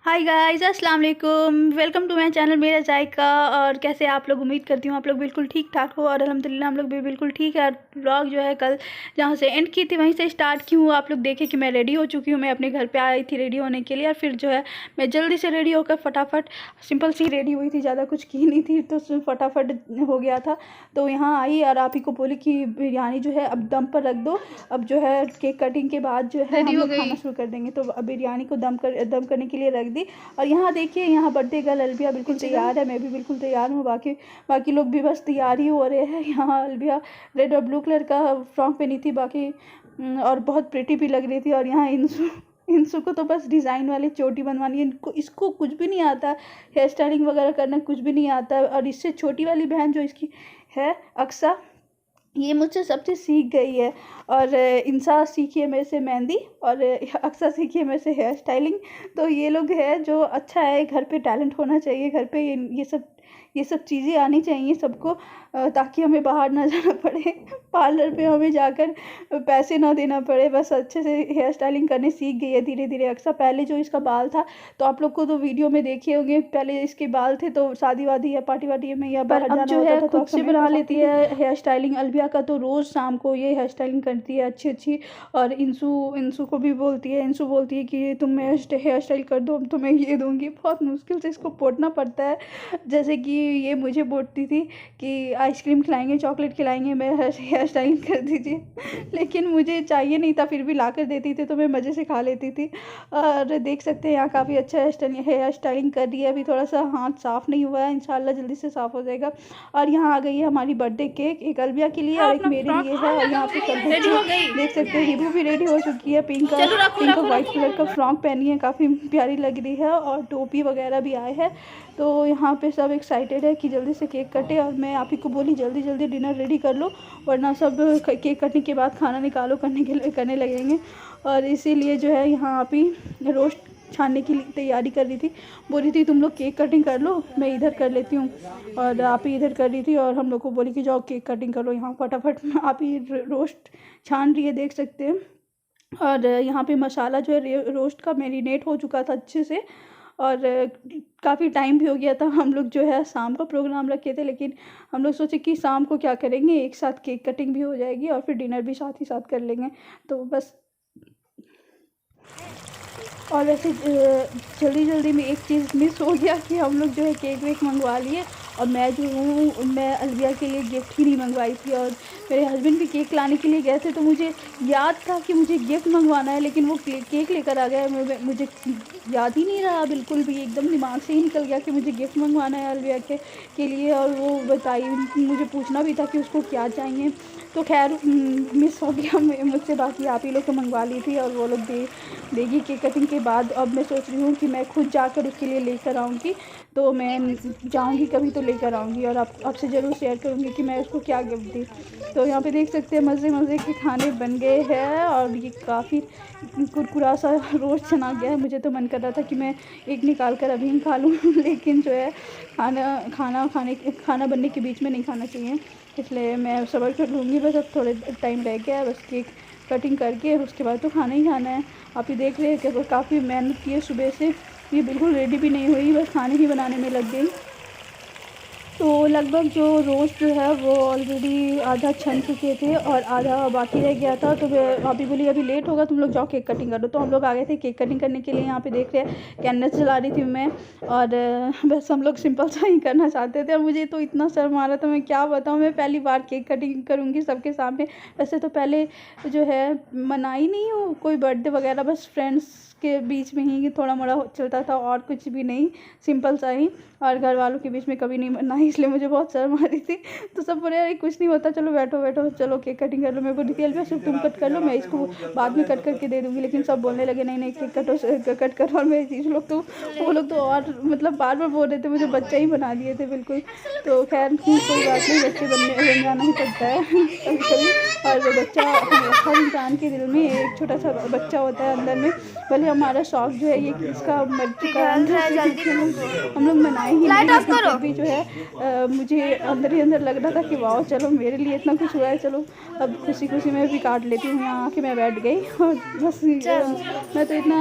Hi guys, अस्सलाम वालेकुम। Welcome to my channel मेरा जायका। और कैसे आप लोग, उम्मीद करती हूँ आप लोग बिल्कुल ठीक ठाक हो और अल्हम्दुलिल्लाह हम लोग भी बिल्कुल ठीक है। और व्लॉग जो है कल जहाँ से एंड की थी वहीं से स्टार्ट की हूँ। आप लोग देखें कि मैं रेडी हो चुकी हूँ। मैं अपने घर पे आई थी रेडी होने के लिए और फिर जो है मैं जल्दी से रेडी होकर फटाफट सिंपल सी रेडी हुई थी, ज़्यादा कुछ की नहीं थी, तो फटाफट हो गया था। तो यहाँ आई और आप ही को बोली कि बिरयानी जो है अब दम पर रख दो। अब जो है केक कटिंग के बाद जो है हम लोग खाना शुरू कर देंगे। तो अब बिरयानी को दम करने के लिए रख दी। और यहाँ देखिए, यहाँ बर्थडे गर्ल अलबिया बिल्कुल तैयार है, मैं भी बिल्कुल तैयार हूँ। बाकी लोग भी बस तैयार ही हो रहे हैं। यहाँ अलबिया रेड और ब्लू कलर का फ्रॉक पहनी थी, बाकी और बहुत प्रिटी भी लग रही थी। और यहाँ इंसू को तो बस डिज़ाइन वाली चोटी बनवानी है। इसको कुछ भी नहीं आता, हेयर स्टाइलिंग वगैरह करना कुछ भी नहीं आता। और इससे छोटी वाली बहन जो इसकी है अक्सा, ये मुझसे सब चीज़ सीख गई है। और इंसा सीखी है मेरे से मेहंदी और अक्सा सीखी है मेरे से हेयर स्टाइलिंग। तो ये लोग है जो अच्छा है, घर पे टैलेंट होना चाहिए, घर पे ये सब चीज़ें आनी चाहिए सबको, ताकि हमें बाहर ना जाना पड़े, पार्लर पे हमें जाकर पैसे ना देना पड़े। बस अच्छे से हेयर स्टाइलिंग करने सीख गई है धीरे धीरे अक्सा। पहले जो इसका बाल था, तो आप लोग को तो वीडियो में देखे होंगे, पहले इसके बाल थे तो शादी वादी या पार्टी वार्टी में या बाहर जाना होता था तो खुद से बना लेती है हेयर स्टाइलिंग। अलबिया का तो रोज़ शाम को ये हेयर स्टाइलिंग करती है अच्छी। और इंसू को भी बोलती है, इंसू बोलती है कि तुम हेयर स्टाइल कर दो, तो मैं ये दूंगी। बहुत मुश्किल से इसको पोतना पड़ता है। जैसे कि ये मुझे बोलती थी कि आइसक्रीम खिलाएंगे, चॉकलेट खिलाएंगे, मैं हेयर स्टाइलिंग कर दीजिए, लेकिन मुझे चाहिए नहीं था, फिर भी ला कर देती थी तो मैं मज़े से खा लेती थी। और देख सकते हैं यहाँ काफ़ी अच्छा हेयर स्टाइलिंग कर रही है। अभी थोड़ा सा हाथ साफ़ नहीं हुआ है, इंशाल्लाह जल्दी से साफ़ हो जाएगा। और यहाँ आ गई है हमारी बर्थडे केक, एक अलबिया के लिए और एक मेरे लिए है। और यहाँ पे सब देख सकते हैं, हिबू भी रेडी हो चुकी है, पिंक और वाइट कलर का फ्रॉक पहनी है, काफ़ी प्यारी लग रही है। और टोपी वगैरह भी आए हैं। तो यहाँ पे सब एक्साइटेड है कि जल्दी से केक कटे। और मैं आप ही को बोली जल्दी जल्दी डिनर रेडी कर लो, वरना सब केक कटने के बाद खाना निकालो करने लगेंगे। और इसीलिए जो है यहाँ आप ही रोस्ट छानने की तैयारी कर रही थी, बोल रही थी तुम लोग केक कटिंग कर लो, मैं इधर कर लेती हूँ। और आप ही इधर कर रही थी और हम लोग को बोली कि जाओ केक कटिंग कर लो। यहाँ फटाफट आप ही रोस्ट छान रही है, देख सकते हैं। और यहाँ पे मसाला जो है रोस्ट का मैरिनेट हो चुका था अच्छे से। और काफ़ी टाइम भी हो गया था। हम लोग जो है शाम का प्रोग्राम रखे थे, लेकिन हम लोग सोचे कि शाम को क्या करेंगे, एक साथ केक कटिंग भी हो जाएगी और फिर डिनर भी साथ ही साथ कर लेंगे। तो बस, और वैसे जल्दी में एक चीज़ मिस हो गया कि हम लोग जो है केक वेक मंगवा लिए। और मैं जो हूँ, मैं अलबिया के लिए गिफ्ट ही नहीं मंगवाई थी। और मेरे हस्बैंड भी केक लाने के लिए गए थे, तो मुझे याद था कि मुझे गिफ्ट मंगवाना है, लेकिन वो केक लेकर आ गया। मुझे याद ही नहीं रहा बिल्कुल भी, एकदम दिमाग से ही निकल गया कि मुझे गिफ्ट मंगवाना है अलबिया के लिए। और वो बताई, मुझे पूछना भी था कि उसको क्या चाहिए। तो खैर मिस हो गया मुझसे, बाकी आप ही लोग को मंगवा ली थी और वो लोग देगी केक कटिंग के बाद। अब मैं सोच रही हूँ कि मैं खुद जाकर उसके लिए लेकर आऊँगी। तो मैं जाऊँगी कभी तो लेकर आऊँगी और आपसे ज़रूर शेयर करूँगी कि मैं उसको क्या गिफ्ट दी। तो यहाँ पे देख सकते हैं मज़े के खाने बन गए हैं। और ये काफ़ी कुरकुरा सा रोस्ट चना गया है। मुझे तो मन कर रहा था कि मैं एक निकाल कर अभी ही खा लूँ, लेकिन जो है खाना बनने के बीच में नहीं खाना चाहिए, इसलिए मैं सब्र कर लूँगी। बस अब थोड़े टाइम रह गया है, बस केक कटिंग करके उसके बाद तो खाना ही खाना है। आप ही देख रहे हैं कि काफ़ी मेहनत की है सुबह से, ये बिल्कुल रेडी भी नहीं हुई, बस खाने ही बनाने में लग गई। तो लगभग जो रोस्ट जो है वो ऑलरेडी आधा छन चुके थे और आधा बाकी रह गया था। तो अभी बोली अभी लेट होगा, तुम लोग जाओ केक कटिंग कर दो। तो हम लोग आ गए थे केक कटिंग करने के लिए। यहाँ पे देख रहे हैं कैंडल्स जला रही थी मैं, और बस हम लोग सिंपल सा ही करना चाहते थे। और मुझे तो इतना शर्म आ रहा था, मैं क्या बताऊँ, मैं पहली बार केक कटिंग करूँगी सबके सामने। वैसे तो पहले जो है मनाई नहीं हूँ कोई बर्थडे वगैरह, बस फ्रेंड्स के बीच में ही थोड़ा मोड़ा चलता था और कुछ भी नहीं, सिंपल सा ही। और घर वालों के बीच में कभी नहीं मनाई, इसलिए मुझे बहुत शर्म आ रही थी। तो सब बोले अरे कुछ नहीं होता, चलो बैठो चलो केक कटिंग कर लो। मैं बोली थी सिर्फ तुम कट कर लो, मैं इसको बाद में कट करके दे दूँगी। लेकिन सब बोलने लगे नहीं केक कट करो। और मेरे चीज़ वो लोग तो और मतलब बार बोल रहे थे, मुझे बच्चा ही बना दिए थे बिल्कुल। तो खैर कोई बात नहीं, बच्चे बन जाना ही पड़ता है कभी। और बच्चा, हर इंसान के दिल में एक छोटा सा बच्चा होता है अंदर में। भले हमारा शौक जो है ये इसका मर चुका है, हम लोग मनाए ही नहीं, भी जो है मुझे अंदर ही अंदर लग रहा था कि वाह चलो मेरे लिए इतना कुछ हुआ है, चलो अब खुशी खुशी मैं भी काट लेती हूँ। यहाँ आके मैं बैठ गई और बस मैं तो इतना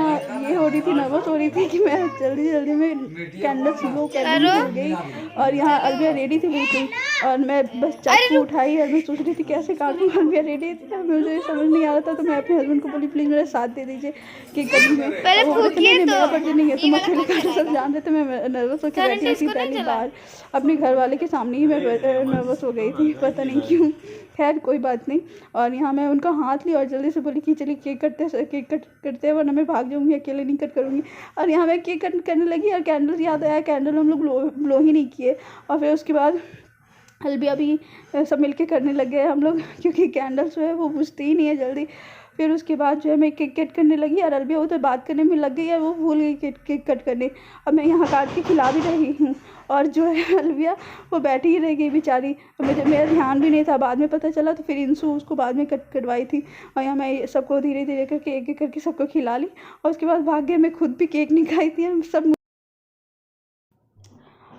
ये हो रही थी, नर्वस हो रही थी कि मैं जल्दी जल्दी में कैंडल्स लो करने चल गई। और यहाँ अलविया रेडी थी बिल्कुल, और मैं बस चाकू उठाई और मैं सोच रही थी कैसे काटूँ। अलविया रेडी थी और मुझे समझ नहीं आ रहा था, तो मैं अपने हस्बैंड को बोली प्लीज़ मेरा साथ दे दीजिए केक कटिंग में। वो बोले थे नहीं मेरा बर्थडे नहीं है, तुम अकेले काटो। सब जान रहे थे मैं नर्वस होकर बैठी थी, पहली बार अपने घर वाले के सामने ही मैं नर्वस हो गई थी, पता नहीं क्यों। खैर कोई बात नहीं। और यहाँ मैं उनका हाथ ली और जल्दी से बोली कि चलिए केक कट करते हैं, वरना मैं भाग जाऊँगी, अकेले नहीं कट करूँगी। और यहाँ मैं केक कट करने लगी और कैंडल याद आया, कैंडल हम लोग ब्लो ही नहीं किए। और फिर उसके बाद अलविया भी सब मिलके करने लग गए हम लोग, क्योंकि कैंडल जो है वो बुझती ही नहीं है जल्दी। फिर उसके बाद जो है मैं केक कट करने लगी और अलविया उधर बात करने में लग गई है, वो भूल गई केक कट करने। अब मैं यहाँ काट के खिला भी रही हूँ और जो है अलविया वो बैठी ही रह गई बेचारी। मुझे मेरा ध्यान भी नहीं था, बाद में पता चला, तो फिर इंसू उसको बाद में कटवाई थी। और यहाँ मैं सबको धीरे धीरे करके एक एक करके सबको खिला ली और उसके बाद भाग गए। मैं खुद भी केक नहीं खाई थी सब।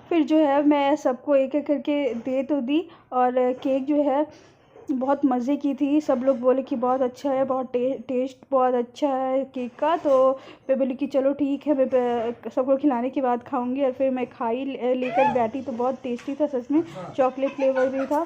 फिर जो है मैं सबको एक एक करके दे तो दी और केक जो है बहुत मज़े की थी। सब लोग बोले कि बहुत अच्छा है, बहुत टेस्ट बहुत अच्छा है केक का। तो मैं बोली कि चलो ठीक है, मैं सबको खिलाने के बाद खाऊंगी। और फिर मैं खाई लेकर बैठी तो बहुत टेस्टी था सच में, चॉकलेट फ्लेवर भी था।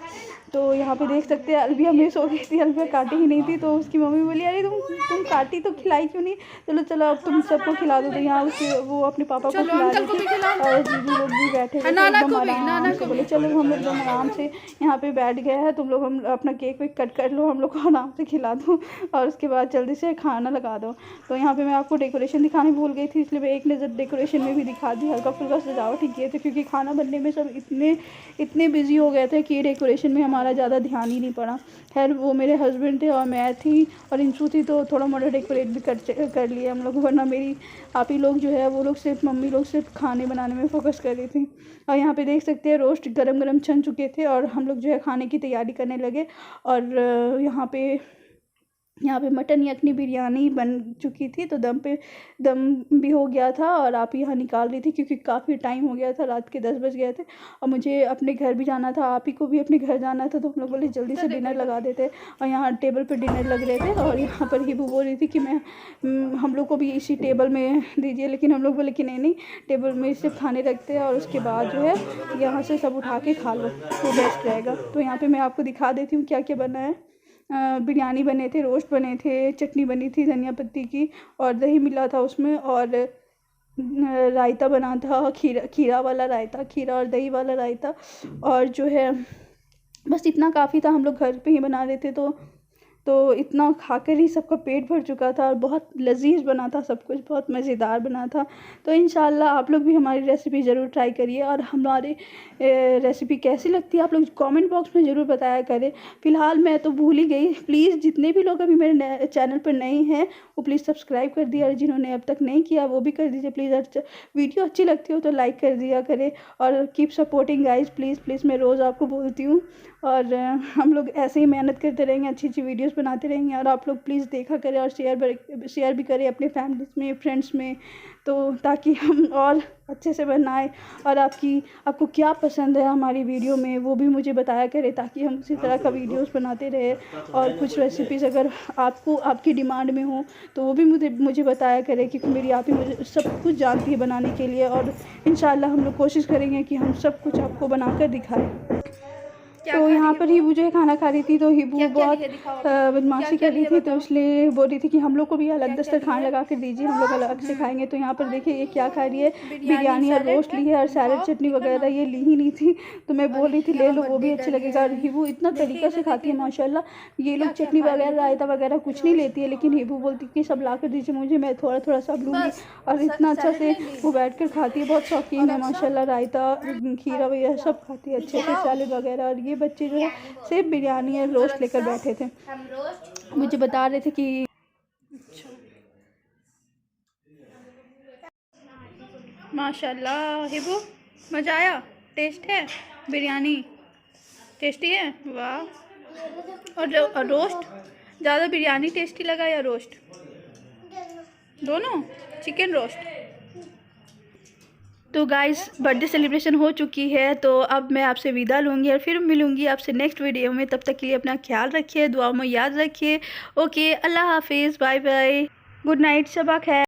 तो यहाँ पे देख सकते हैं अलविया मिस हो गई थी, अलविया काटी ही नहीं थी। तो उसकी मम्मी बोली अरे तुम काटी तो खिलाई क्यों नहीं, चलो चलो अब तुम सबको खिला दो। तो यहाँ उसके वो अपने पापा को खिला रही थी और जीजू लोग भी बैठे हुए थे एकदम आराम से। बोले चलो हम लोग एकदम आराम से यहाँ पे बैठ गए हैं, तुम लोग हम अपना केक वेक कट कर लो, हम लोग को आराम से खिला दो और उसके बाद जल्दी से खाना लगा दो। तो यहाँ पे मैं आपको डेकोरेशन दिखाने भूल गई थी, इसलिए मैं एक नज़र डेकोरेशन में भी दिखा दी। हल्का फुल्का सजावट ही किए थे, क्योंकि खाना बनने में सब इतने बिजी हो गए थे कि डेकोरेशन में हमारा ज़्यादा ध्यान ही नहीं पड़ा। खैर वो मेरे हस्बैंड थे और मैं थी और इंशू थी, तो थोड़ा मोड़ा डेकोरेट भी कर लिए हम लोग, वरना मेरी आप ही लोग जो है वो लोग सिर्फ मम्मी लोग सिर्फ खाने बनाने में फोकस कर रही थी। और यहाँ पे देख सकते हैं रोस्ट गरम गरम छन चुके थे और हम लोग जो है खाने की तैयारी करने लगे। और यहाँ पे मटन यखनी बिरयानी बन चुकी थी, तो दम भी हो गया था और आप यहाँ निकाल रही थी, क्योंकि काफ़ी टाइम हो गया था, रात के 10 बज गए थे और मुझे अपने घर भी जाना था, आप ही को भी अपने घर जाना था। तो हम लोग बोले जल्दी से डिनर लगा देते और यहाँ टेबल पे डिनर लग रहे थे। और यहाँ पर हिबू बोल रही थी कि हम लोग को भी इसी टेबल में दीजिए, लेकिन हम लोग बोले कि नहीं टेबल में सिर्फ खाने रखते हैं और उसके बाद जो है यहाँ से सब उठा के खा लो तो बेस्ट रहेगा। तो यहाँ पर मैं आपको दिखा देती हूँ क्या क्या बना है। बिरयानी बने थे, रोस्ट बने थे, चटनी बनी थी धनिया पत्ती की और दही मिला था उसमें, और रायता बना था, खीरा वाला रायता, खीरा और दही वाला रायता। और जो है बस इतना काफ़ी था, हम लोग घर पे ही बना रहे थे तो इतना खाकर ही सबका पेट भर चुका था और बहुत लजीज बना था, सब कुछ बहुत मज़ेदार बना था। तो इंशाल्लाह आप लोग भी हमारी रेसिपी ज़रूर ट्राई करिए और हमारी रेसिपी कैसी लगती है आप लोग कमेंट बॉक्स में ज़रूर बताया करें। फ़िलहाल मैं तो भूल ही गई, प्लीज़ जितने भी लोग अभी मेरे चैनल पर नए हैं वो प्लीज़ सब्सक्राइब कर दिया और जिन्होंने अब तक नहीं किया वो भी कर दीजिए प्लीज़। वीडियो अच्छी लगती हो तो लाइक कर दिया करें और keep supporting guys, please please, मैं रोज़ आपको बोलती हूँ। और हम लोग ऐसे ही मेहनत करते रहेंगे, अच्छी अच्छी वीडियोस बनाते रहेंगे और आप लोग प्लीज़ देखा करें और शेयर भी करें अपने फैमिलीज़ में, फ्रेंड्स में, तो ताकि हम और अच्छे से बनाए। और आपको क्या पसंद है हमारी वीडियो में वो भी मुझे बताया करें, ताकि हम उसी तरह का वीडियोस बनाते रहे। और कुछ रेसिपीज़ अगर आपकी डिमांड में हो तो वो भी मुझे बताया करें, क्योंकि मेरी आप ही मुझे सब कुछ जानती है बनाने के लिए। और इंशाल्लाह हम लोग कोशिश करेंगे कि हम सब कुछ आपको बनाकर दिखाएं। तो यहाँ पर हिबू जो है खाना खा रही थी, तो हिबू बहुत बदमाशी कर रही थी, तो इसलिए बोल रही थी कि हम लोग को भी अलग दस्तर खाना लगा कर दीजिए, हम लोग अलग से खाएंगे। तो यहाँ पर देखिए ये क्या खा रही है, बिरयानी और रोस्ट ली है और सैलड चटनी वगैरह ये ली ही नहीं थी, तो मैं बोल रही थी ले लो वो भी अच्छी लगेगा। और हिबू इतना तरीक़ा से खाती है माशाल्लाह, ये लोग चटनी वगैरह रायता वगैरह कुछ नहीं लेती है, लेकिन हिबू बोलती कि सब ला कर दीजिए मुझे, मैं थोड़ा थोड़ा सब लूँगी। और इतना अच्छा से वो बैठ कर खाती है, बहुत शौकीन है माशाल्लाह, रायता खीरा वगैरह सब खाती है अच्छे से, सैलड वगैरह। और ये बच्चे जो है सिर्फ बिरयानी और रोस्ट लेकर बैठे थे, मुझे बता रहे थे कि माशाल्लाह हिबू मज़ा आया, टेस्ट है बिरयानी, टेस्टी है, वाह। और रोस्ट ज़्यादा बिरयानी टेस्टी लगा या रोस्ट, दोनों, चिकन रोस्ट तो गाइस बर्थडे सेलिब्रेशन हो चुकी है, तो अब मैं आपसे विदा लूँगी और फिर मिलूँगी आपसे नेक्स्ट वीडियो में। तब तक के लिए अपना ख्याल रखिए, दुआ में याद रखिए। ओके, अल्लाह हाफिज़, bye bye, good night, Shaba खैर।